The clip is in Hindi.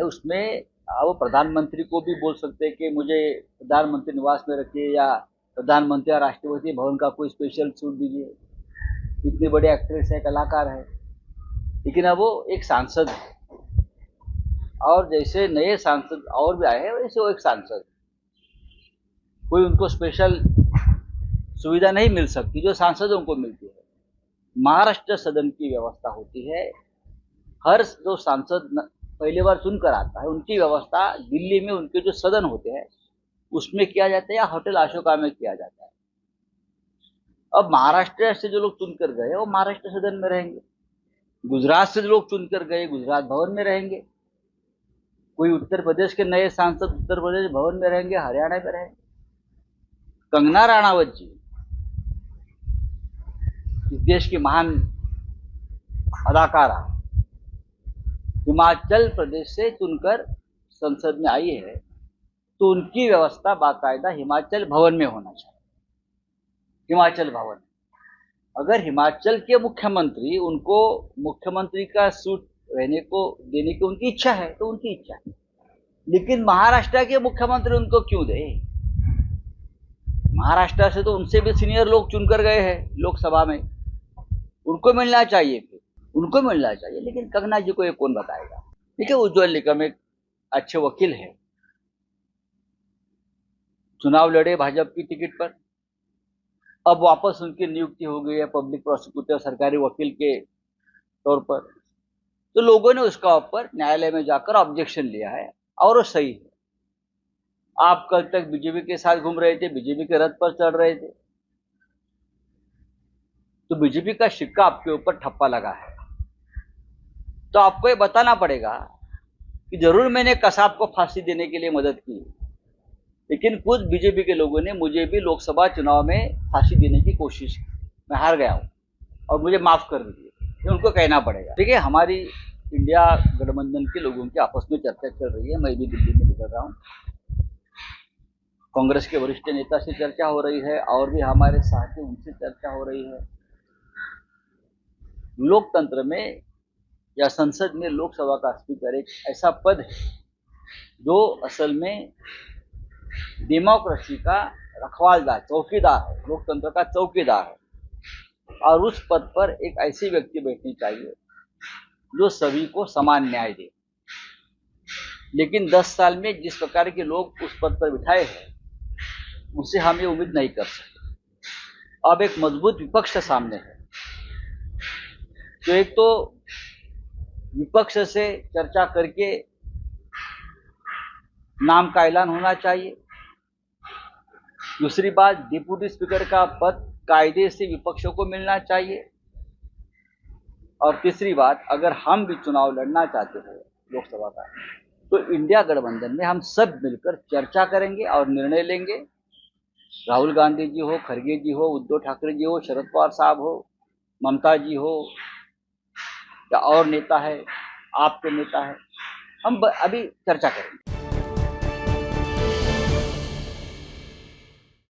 उसमें वो प्रधानमंत्री को भी बोल सकते हैं कि मुझे प्रधानमंत्री निवास में रखिए या प्रधानमंत्री या राष्ट्रपति भवन का कोई स्पेशल सूट दीजिए। इतनी बड़ी एक्ट्रेस है, कलाकार है, लेकिन अब वो एक सांसद है और जैसे नए सांसद और भी आए हैं वैसे वो एक सांसद, कोई उनको स्पेशल सुविधा नहीं मिल सकती जो सांसदों को मिलती है। महाराष्ट्र सदन की व्यवस्था होती है, हर जो सांसद पहली बार चुनकर आता है उनकी व्यवस्था दिल्ली में उनके जो सदन होते हैं उसमें किया जाता है या होटल अशोका में किया जाता है। अब महाराष्ट्र से जो लोग चुनकर गए वो महाराष्ट्र सदन में रहेंगे, गुजरात से जो लोग चुनकर गए गुजरात भवन में रहेंगे, कोई उत्तर प्रदेश के नए सांसद उत्तर प्रदेश भवन में रहेंगे, हरियाणा में रहेंगे। कंगना राणावत जी इस देश की महान अदाकारा हिमाचल प्रदेश से चुनकर संसद में आई है, तो उनकी व्यवस्था बाकायदा हिमाचल भवन में होना चाहिए। हिमाचल भवन, अगर हिमाचल के मुख्यमंत्री उनको मुख्यमंत्री का सूट रहने को देने की उनकी इच्छा है तो उनकी इच्छा है, लेकिन महाराष्ट्र के मुख्यमंत्री उनको क्यों दे? महाराष्ट्र से तो उनसे भी सीनियर लोग चुनकर गए हैं लोकसभा में, उनको मिलना चाहिए, फिर उनको मिलना चाहिए। लेकिन कंगना जी को ये कौन बताएगा? देखिए, उज्ज्वल निकम एक अच्छे वकील है, चुनाव लड़े भाजपा की टिकट पर, अब वापस उनकी नियुक्ति हो गई है पब्लिक प्रोसिक्यूटर सरकारी वकील के तौर पर, तो लोगों ने उसका ऊपर न्यायालय में जाकर ऑब्जेक्शन लिया है और वो सही है। आप कल तक बीजेपी के साथ घूम रहे थे, बीजेपी के रथ पर चढ़ रहे थे, तो बीजेपी का सिक्का आपके ऊपर ठप्पा लगा है, तो आपको ये बताना पड़ेगा कि जरूर मैंने कसाब को फांसी देने के लिए मदद की, लेकिन कुछ बीजेपी के लोगों ने मुझे भी लोकसभा चुनाव में फांसी देने की कोशिश की, मैं हार गया हूँ और मुझे माफ कर दीजिए, ये उनको कहना पड़ेगा। देखिए, हमारी इंडिया गठबंधन के लोगों की आपस में चर्चा चल रही है, मैं भी दिल्ली में निकल रहा हूँ, कांग्रेस के वरिष्ठ नेता से चर्चा हो रही है और भी हमारे साथी उनसे चर्चा हो रही है। लोकतंत्र में या संसद में लोकसभा का स्पीकर एक ऐसा पद है जो असल में डेमोक्रेसी का रखवालदार, चौकीदार है, लोकतंत्र का चौकीदार है, और उस पद पर एक ऐसी व्यक्ति बैठनी चाहिए जो सभी को समान न्याय दे। लेकिन 10 साल में जिस प्रकार के लोग उस पद पर बिठाए हैं उससे हम ये उम्मीद नहीं कर सकते। अब एक मजबूत विपक्ष सामने है, तो एक तो विपक्ष से चर्चा करके नाम का ऐलान होना चाहिए, दूसरी बात डिप्टी स्पीकर का पद कायदे से विपक्षों को मिलना चाहिए, और तीसरी बात अगर हम भी चुनाव लड़ना चाहते हैं लोकसभा का तो इंडिया गठबंधन में हम सब मिलकर चर्चा करेंगे और निर्णय लेंगे। राहुल गांधी जी हो, खड़गे जी हो, उद्धव ठाकरे जी हो, शरद पवार साहब हो, ममता जी हो या और नेता है, आपके नेता है, हम अभी चर्चा करेंगे।